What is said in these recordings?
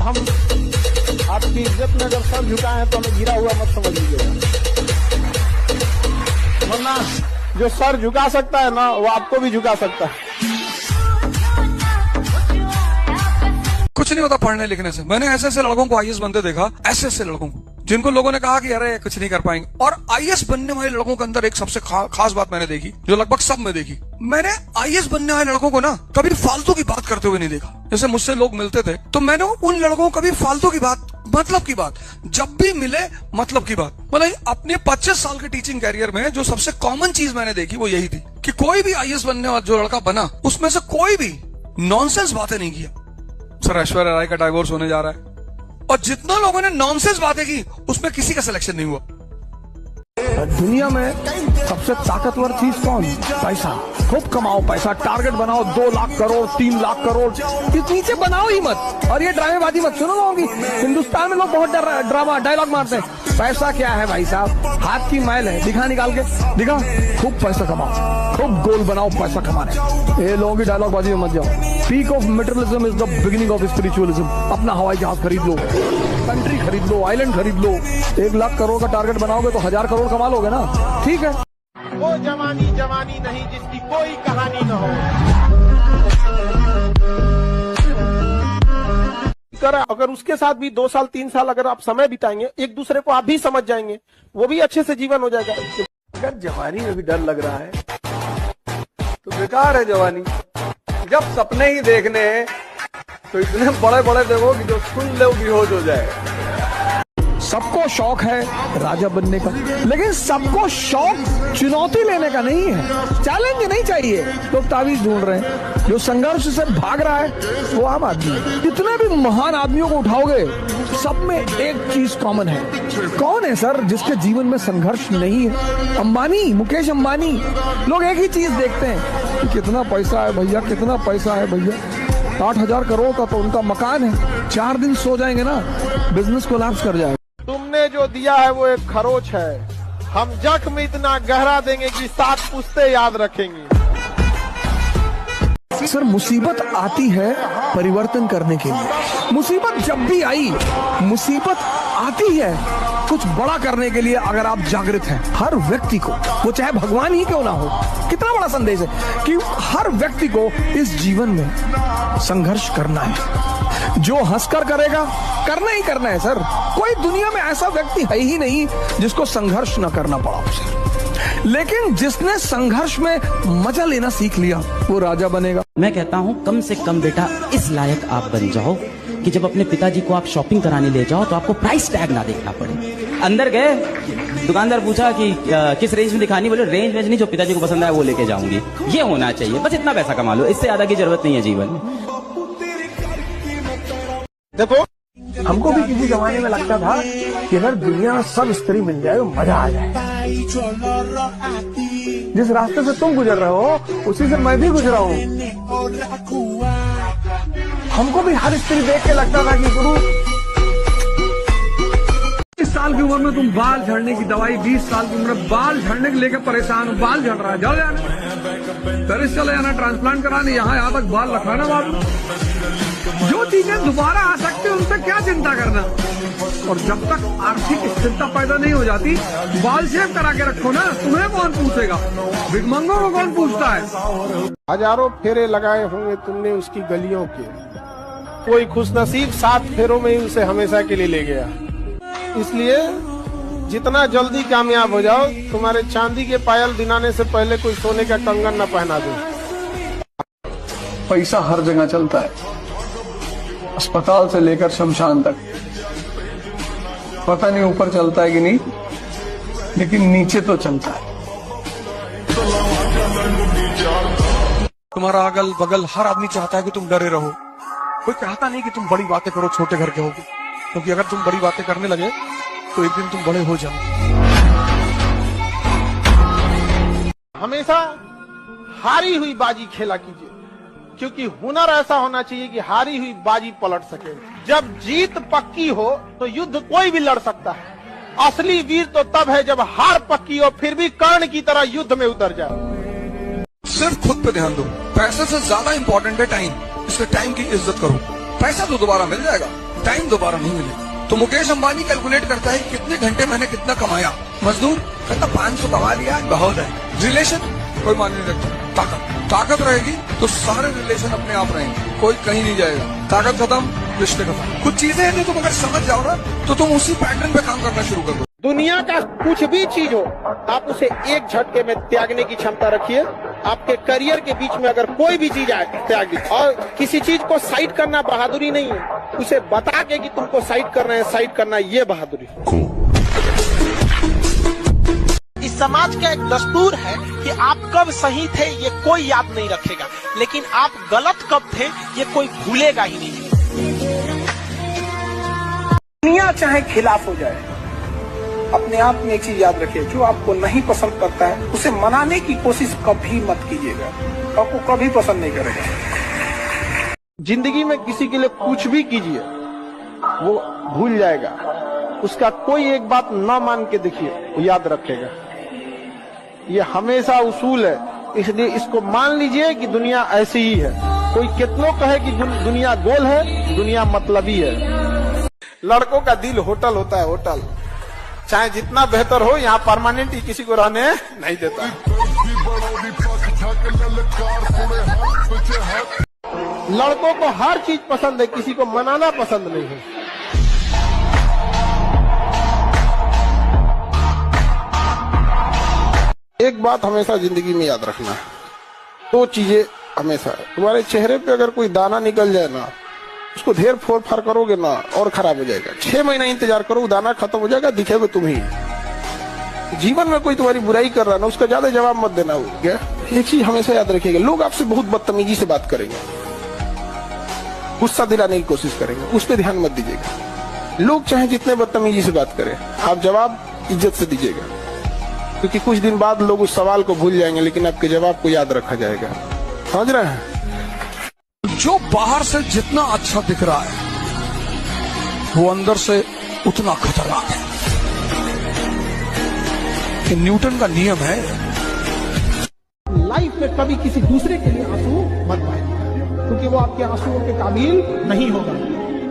हम आपकी इज्जत में अगर सर झुकाए हैं तो हमें गिरा हुआ मत समझ लीजिएगा, वरना जो सर झुका सकता है ना वो आपको भी झुका सकता है। कुछ नहीं होता पढ़ने लिखने से। मैंने ऐसे ऐसे लड़कों को आईएएस बनते देखा, ऐसे ऐसे लड़कों को जिनको लोगों ने कहा कि अरे कुछ नहीं कर पाएंगे। और आईएएस बनने वाले लड़कों के अंदर एक सबसे खास बात मैंने देखी, जो लगभग सब में देखी। मैंने आईएएस बनने वाले लड़कों को ना कभी फालतू की बात करते हुए नहीं देखा। जैसे मुझसे लोग मिलते थे तो मैंने उन लड़कों को कभी फालतू की बात, मतलब की बात, जब भी मिले मतलब की बात। मतलब अपने 25 साल के टीचिंग कैरियर में जो सबसे कॉमन चीज मैंने देखी वो यही थी कि कोई भी आईएएस बनने वाला जो लड़का बना उसमें से कोई भी नॉनसेंस बातें नहीं किया। सर ऐश्वर्या राय का डाइवोर्स होने जा रहा है और जितना लोगों ने नॉनसेंस बातें की उसमें किसी का सिलेक्शन नहीं हुआ। दुनिया में सबसे ताकतवर चीज कौन? पैसा। खूब कमाओ पैसा, टारगेट बनाओ 2 लाख करोड़ 3 लाख करोड़, इस नीचे बनाओ ही मत। और ये ड्रामेबाजी मत सुनो होगी। हिंदुस्तान में लोग बहुत ड्रामा डायलॉग मारते हैं। पैसा क्या है भाई साहब? हाथ की मैल है, दिखा निकाल के दिखा। खूब पैसा कमाओ, खूब गोल बनाओ पैसा कमाने। ये लोगों की डायलॉग बाजी में मत जाओ। Peak of materialism is the beginning of spiritualism. अपना हवाई जहाज खरीद लो, कंट्री खरीद लो, आइलैंड खरीद लो। 1 लाख करोड़ का टारगेट बनाओगे तो 1000 करोड़ कमा लोगे ना। ठीक है। वो जवानी जवानी नहीं जिसकी कोई कहानी न हो। अगर उसके साथ भी 2 साल 3 साल अगर आप समय बिताएंगे, एक दूसरे को आप भी समझ जाएंगे, वो भी अच्छे से जीवन हो जाएगा। अगर जवानी में भी डर लग रहा है तो बेकार है जवानी। जब सपने ही देखने हैं तो इतने बड़े बड़े देखो कि जो सुन ले बेहोश हो जाए। सबको शौक है राजा बनने का, लेकिन सबको शौक चुनौती लेने का नहीं है। चैलेंज नहीं चाहिए। लोग तावीज ढूंढ रहे हैं। जो संघर्ष से भाग रहा है वो आम आदमी है। जितने भी महान आदमियों को उठाओगे सब में एक चीज कॉमन है। कौन है सर जिसके जीवन में संघर्ष नहीं है? अंबानी, मुकेश अंबानी। लोग एक ही चीज देखते हैं कि कितना पैसा है भैया, कितना पैसा है भैया। 8000 करोड़ का तो उनका मकान है। 4 दिन सो जाएंगे ना, बिजनेस कोलैप्स कर जाएगा। तुमने जो दिया है वो एक खरोच है। हम जख्म इतना गहरा देंगे कि 7 पुश्ते याद रखेंगे। सर मुसीबत आती है परिवर्तन करने के लिए। मुसीबत जब भी आई, मुसीबत आती है कुछ बड़ा करने के लिए। अगर आप जागृत हैं, हर व्यक्ति को, वो चाहे भगवान ही क्यों ना हो, कितना बड़ा संदेश है कि हर व्यक्ति को इस जीवन में संघर्ष करना है। जो हंसकर करेगा, करना ही करना है सर। कोई दुनिया में ऐसा व्यक्ति है ही नहीं जिसको संघर्ष न करना पड़ा उसे। लेकिन जिसने संघर्ष में मजा लेना सीख लिया वो राजा बनेगा। मैं कहता हूँ कम से कम बेटा इस लायक आप बन जाओ कि जब अपने पिताजी को आप शॉपिंग कराने ले जाओ तो आपको प्राइस टैग ना देखना पड़े। अंदर गए, दुकानदार पूछा कि किस रेंज में दिखानी, बोले रेंज वेंज नहीं, जो पिताजी को पसंद आया वो लेके जाऊंगी। ये होना चाहिए, बस इतना पैसा कमा लो, इससे ज्यादा की जरूरत नहीं है जीवन में। देखो हमको भी किसी जमाने में लगता था कि अगर दुनिया में सब स्त्री मिल जाए तो मजा आ जाए। जिस रास्ते से तुम गुजर रहे हो उसी से मैं भी गुजरा हूँ। हमको भी हर स्त्री देख के लगता था कि गुरु 20 साल की उम्र में तुम बाल झड़ने की दवाई, 20 साल की उम्र में बाल झड़ने के लेकर परेशान हो। बाल झड़ रहा है, झड़ जाना, पेरिस चले जाना, ट्रांसप्लांट कराने, यहाँ तक बाल रखाना। बाबू जो चीजें दोबारा आ सकती है उनसे क्या चिंता करना। और जब तक आर्थिक स्थिरता पैदा नहीं हो जाती, बाल शेव करा के रखो ना। तुम्हें कौन पूछेगा? भिखमंगों को कौन पूछता है? हजारों फेरे लगाए होंगे तुमने उसकी गलियों के, कोई खुशनसीब 7 फेरों में ही उसे हमेशा के लिए ले गया। इसलिए जितना जल्दी कामयाब हो जाओ, तुम्हारे चांदी के पायल दिनाने से पहले कोई सोने का कंगन न पहना दो। पैसा हर जगह चलता है, अस्पताल से लेकर शमशान तक। पता नहीं ऊपर चलता है कि नहीं, लेकिन नीचे तो चलता है। तुम्हारा अगल बगल हर आदमी चाहता है कि तुम डरे रहो। कोई चाहता नहीं कि तुम बड़ी बातें करो, छोटे घर के होगे, क्योंकि अगर तुम बड़ी बातें करने लगे तो एक दिन तुम बड़े हो जाओ। हमेशा हारी हुई बाजी खेला कीजिए, क्योंकि हुनर ऐसा होना चाहिए कि हारी हुई बाजी पलट सके। जब जीत पक्की हो तो युद्ध कोई भी लड़ सकता है। असली वीर तो तब है जब हार पक्की हो फिर भी कर्ण की तरह युद्ध में उतर जाए। सिर्फ खुद पे ध्यान दो। पैसे से ज्यादा इंपॉर्टेंट है टाइम। इसलिए टाइम की इज्जत करो। पैसा तो दोबारा मिल जाएगा, टाइम दोबारा नहीं मिलेगा। तो मुकेश अंबानी कैलकुलेट करता है कितने घंटे मैंने कितना कमाया। मजदूर कहता 500 कमा लिया बहुत है। रिलेशन कोई मायने नहीं रखता। ताकत रहेगी तो सारे रिलेशन अपने आप रहेंगे, कोई कहीं नहीं जाएगा। ताकत खत्म, रिश्ते खत्म। कुछ चीजें हैं जो तुम अगर समझ जाओ ना तो तुम उसी पैटर्न पे काम करना शुरू कर दो। दुनिया का कुछ भी चीज हो, आप उसे एक झटके में त्यागने की क्षमता रखिए। आपके करियर के बीच में अगर कोई भी चीज आए, त्याग दीजिए। और किसी चीज को साइड करना बहादुरी नहीं है, उसे बता के कि तुमको साइड करना है, साइड करना है, ये बहादुरी। इस समाज का एक दस्तूर है कि आप कब सही थे ये कोई याद नहीं रखेगा, लेकिन आप गलत कब थे ये कोई भूलेगा ही नहीं। दुनिया चाहे खिलाफ हो जाए, अपने आप में एक चीज याद रखिए, जो आपको नहीं पसंद करता है उसे मनाने की कोशिश कभी मत कीजिएगा, आपको कभी पसंद नहीं करेगा। जिंदगी में किसी के लिए कुछ भी कीजिए, वो भूल जाएगा। उसका कोई एक बात ना मान के देखिए, वो याद रखेगा। ये हमेशा उसूल है, इसलिए इसको मान लीजिए कि दुनिया ऐसी ही है। कोई कितनों कहे कि दुनिया गोल है, दुनिया मतलबी है। लड़कों का दिल होटल होता है, होटल चाहे जितना बेहतर हो, यहाँ परमानेंट ही किसी को रहने नहीं देता। लड़कों को हर चीज पसंद है, किसी को मनाना पसंद नहीं है। एक बात हमेशा जिंदगी में याद रखना, दो चीजें हमेशा। तुम्हारे चेहरे पे अगर कोई दाना निकल जाए ना, उसको ढेर फोड़ फाड़ करोगे ना और खराब हो जाएगा। 6 महीना इंतजार करो, दाना खत्म हो जाएगा, दिखेगा तुम ही। जीवन में कोई तुम्हारी बुराई कर रहा है ना, उसका ज्यादा जवाब मत देना। क्या एक चीज हमेशा याद रखिएगा, लोग आपसे बहुत बदतमीजी से बात करेंगे, गुस्सा दिलाने की कोशिश करेंगे, उस पर ध्यान मत दीजिएगा। लोग चाहे जितने बदतमीजी से बात करें, आप जवाब इज्जत से दीजिएगा, क्योंकि कुछ दिन बाद लोग उस सवाल को भूल जाएंगे, लेकिन आपके जवाब को याद रखा जाएगा। समझ रहे हैं? जो बाहर से जितना अच्छा दिख रहा है वो अंदर से उतना खतरनाक है। कि न्यूटन का नियम है, लाइफ में कभी किसी दूसरे के लिए आंसू मत बहाइए, क्योंकि वो आपके आंसुओं के काबिल नहीं होगा,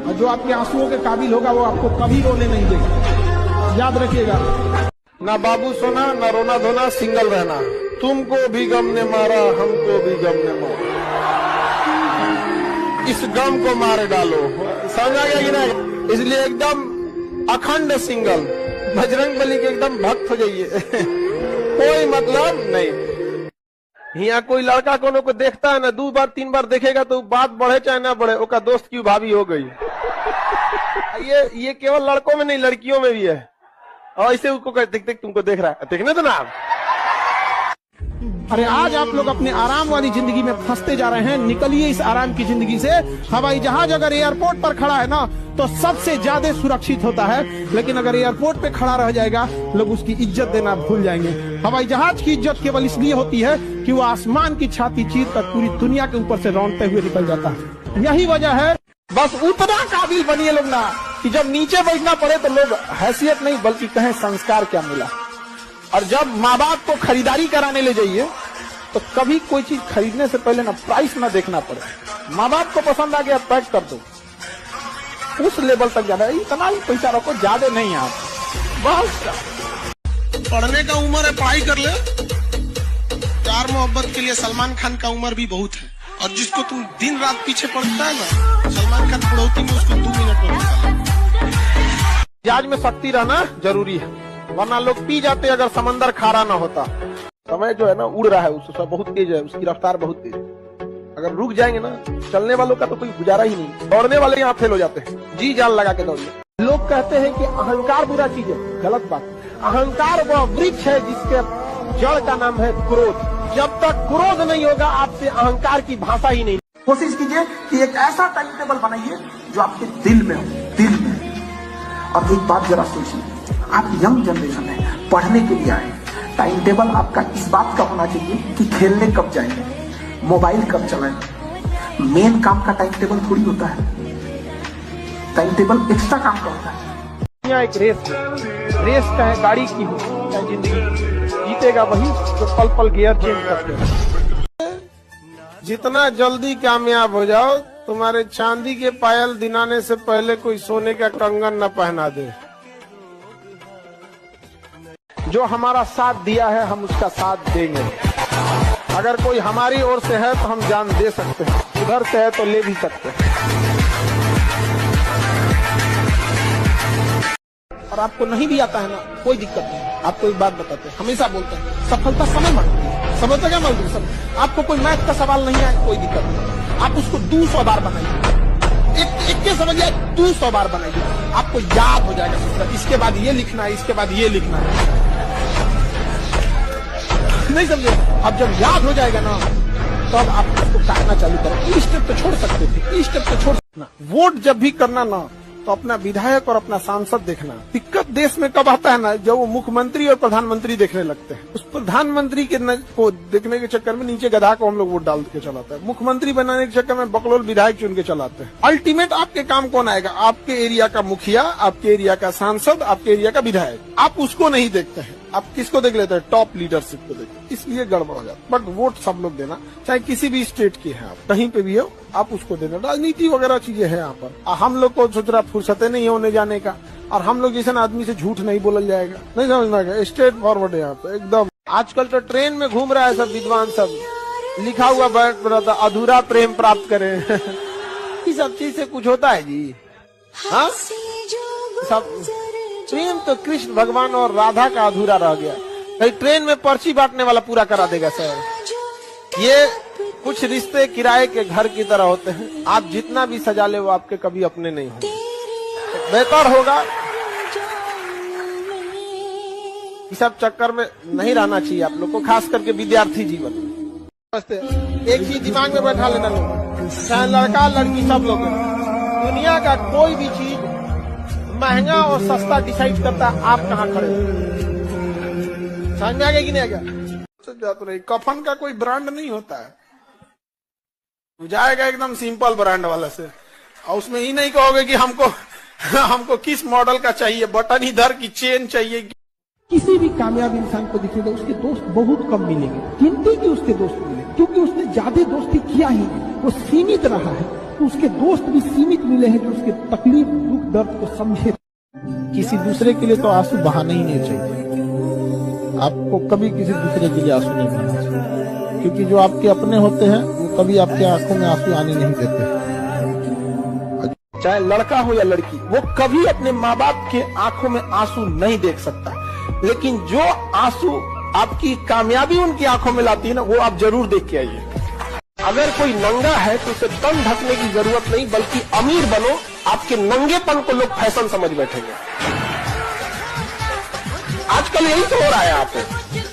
और जो आपके आंसुओं के काबिल होगा वो आपको कभी रोने नहीं देगा। याद रखिएगा, ना बाबू सोना, ना रोना धोना, सिंगल रहना। तुमको भी गम ने मारा, हमको भी गम ने मारा, इस गम को मार डालो। समझ आ गया कि नहीं? इसलिए एकदम अखंड सिंगल, बजरंगबली के एकदम भक्त हो जाइए। कोई मतलब नहीं। यहाँ कोई लड़का कोनो को देखता है ना, 2 बार 3 बार देखेगा तो बात बढ़े चाहे ना बढ़े, उसका दोस्त की भाभी हो गई। ये केवल लड़कों में नहीं, लड़कियों में भी है। और ऐसे उसको देख तुमको देख रहा है, देखने दो ना। अरे आज आप लोग अपने आराम वाली जिंदगी में फंसते जा रहे हैं, निकलिए इस आराम की जिंदगी से। हवाई जहाज अगर एयरपोर्ट पर खड़ा है ना तो सबसे ज्यादा सुरक्षित होता है, लेकिन अगर एयरपोर्ट पे खड़ा रह जाएगा, लोग उसकी इज्जत देना भूल जाएंगे। हवाई जहाज की इज्जत केवल इसलिए होती है कि वो आसमान की छाती चीर कर पूरी दुनिया के ऊपर से रौंदते हुए निकल जाता है। यही वजह है, बस उतना काबिल बनिए लोग ना कि जब नीचे बैठना पड़े तो लोग हैसियत नहीं बल्कि कहें संस्कार क्या मिला। और जब माँ बाप को खरीदारी कराने ले जाइए तो कभी कोई चीज खरीदने से पहले ना प्राइस ना देखना पड़े, माँ बाप को पसंद आ गया पैक कर दो, उस लेवल तक जाना है। इतना ही पैसा रखो, ज्यादा नहीं आप। बस पढ़ने का उम्र है, पढ़ाई कर ले। प्यार मोहब्बत के लिए सलमान खान का उम्र भी बहुत है, और जिसको तुम दिन रात पीछे पड़ता है ना, सलमान खान पड़ोती में उसको 2 मिनट में निकाला। जहाज में शक्ति रहना जरूरी है, वरना लोग पी जाते अगर समंदर खारा ना होता। समय जो है ना उड़ रहा है, उसका बहुत तेज है, उसकी रफ्तार बहुत तेज है। अगर रुक जाएंगे ना, चलने वालों का तो कोई गुजारा ही नहीं। दौड़ने वाले यहाँ फेल हो जाते हैं, जी जान लगा के दौड़िए। लोग कहते हैं कि अहंकार बुरा चीज है, गलत बात। अहंकार वह वृक्ष है जिसके जड़ का नाम है क्रोध। जब तक क्रोध नहीं होगा, आपसे अहंकार की भाषा ही नहीं। कोशिश कीजिए कि एक ऐसा टाइम टेबल बनाइए जो आपके दिल में हो, दिल में। और एक बात जरा सोचिए, आप यंग जनरेशन है, पढ़ने के लिए आए, टाइम टेबल आपका इस बात का होना चाहिए कि खेलने कब जाएंगे, मोबाइल कब चलाएंगे। मेन काम का टाइम टेबल थोड़ी होता है, टाइम टेबल एक्स्ट्रा काम का होता है। यहाँ एक रेस का है, गाड़ी की हो या जिंदगी, जीतेगा वही जो पल पल गियर चेंज करते हैं। जितना जल्दी कामयाब हो जाओ तुम्हारे चांदी के पायल दिलाने से पहले कोई सोने का कंगन न पहना दे। जो हमारा साथ दिया है हम उसका साथ देंगे। अगर कोई हमारी ओर से है तो हम जान दे सकते हैं, उधर से है तो ले भी सकते हैं। और आपको नहीं भी आता है ना, कोई दिक्कत नहीं। आपको एक बात बताते हैं, हमेशा बोलते हैं सफलता समय मांगती है। सफलता क्या मांगती है? सब आपको कोई मैथ का सवाल नहीं आए, कोई दिक्कत नहीं, आप उसको 200 बार बनाइए। एक के समझिए 200 बार बनाइए, आपको याद हो जाएगा सूत्र। इसके बाद ये लिखना है, इसके बाद ये लिखना है, नहीं समझे? अब जब याद हो जाएगा ना, तब आप उसको काटना चालू करो। ये स्टेप तो छोड़ सकते थे, ये स्टेप तो छोड़ सकना। वोट जब भी करना ना, तो अपना विधायक और अपना सांसद देखना। दिक्कत देश में कब आता है ना, जब वो मुख्यमंत्री और प्रधानमंत्री देखने लगते हैं। उस प्रधानमंत्री के को देखने के चक्कर में नीचे गधा को हम लोग वोट डाल के चलाते हैं। मुख्यमंत्री बनाने के चक्कर में बकलोल विधायक चुन के चलाते हैं। अल्टीमेट आपके काम कौन आएगा? आपके एरिया का मुखिया, आपके एरिया का सांसद, आपके एरिया का विधायक। आप उसको नहीं देखते हैं, आप किसको देख लेते हैं? टॉप लीडरशिप को देखते हैं। इसलिए गड़बड़ हो जाता है। बट वोट सब लोग देना, चाहे किसी भी स्टेट के हैं, आप कहीं पे भी हो, आप उसको देना। राजनीति वगैरह चीजें हैं यहाँ पर। हम लोग को सोच रहा फुर्सतें नहीं होने जाने का, और हम लोग जैसे आदमी से झूठ नहीं बोलल जाएगा, नहीं समझना क्या? स्ट्रेट फॉरवर्ड है यहाँ पे एकदम। आजकल तो ट्रेन में घूम रहा है सब विद्वान, सब लिखा हुआ बैठ रहा था, अधूरा प्रेम प्राप्त करें। इस सब चीज से कुछ होता है जी? हाँ, सब प्रेम तो कृष्ण भगवान और राधा का अधूरा रह गया। कहीं ट्रेन में पर्ची बांटने वाला पूरा करा देगा सर। ये कुछ रिश्ते किराए के घर की तरह होते हैं, आप जितना भी सजा ले वो आपके कभी अपने नहीं होंगे। बेहतर होगा इस सब चक्कर में नहीं रहना चाहिए आप लोग को, खास करके विद्यार्थी जीवन में। एक चीज दिमाग में बैठा लेना लोग, चाहे लड़का लड़की सब लोग, दुनिया का कोई भी चीज महंगा और सस्ता डिसाइड करता है आप कहाँ खड़े हो। समझ में आ गया कि नहीं आ गया? कफन का कोई ब्रांड नहीं होता है, जाएगा एकदम सिंपल ब्रांड वाला से, और उसमें ही नहीं कहोगे कि हमको किस मॉडल का चाहिए, बटन इधर की चेन चाहिए। किसी भी कामयाब इंसान को दिखेगा उसके दोस्त बहुत कम मिलेंगे, गिनती के उसके दोस्त मिलेंगे, क्योंकि उसने ज्यादा दोस्ती किया ही नहीं, वो सीमित रहा है, तो उसके दोस्त भी सीमित मिले हैं जो उसके तकलीफ दुख दर्द को समझे। किसी दूसरे के लिए तो आंसू बहाने ही नहीं चाहिए, आपको कभी किसी दूसरे के लिए आंसू नहीं बहाना चाहिए, क्योंकि जो आपके अपने होते हैं वो कभी आपके आंखों में आंसू आने नहीं देते। चाहे लड़का हो या लड़की, वो कभी अपने माँ बाप के आंखों में आंसू नहीं देख सकता, लेकिन जो आंसू आपकी कामयाबी उनकी आंखों में लाती है ना, वो आप जरूर देख के आइए। अगर कोई नंगा है तो उसे तन ढकने की जरूरत नहीं, बल्कि अमीर बनो, आपके नंगेपन को लोग फैशन समझ बैठेंगे। आजकल यही तो हो रहा है यहाँ पे।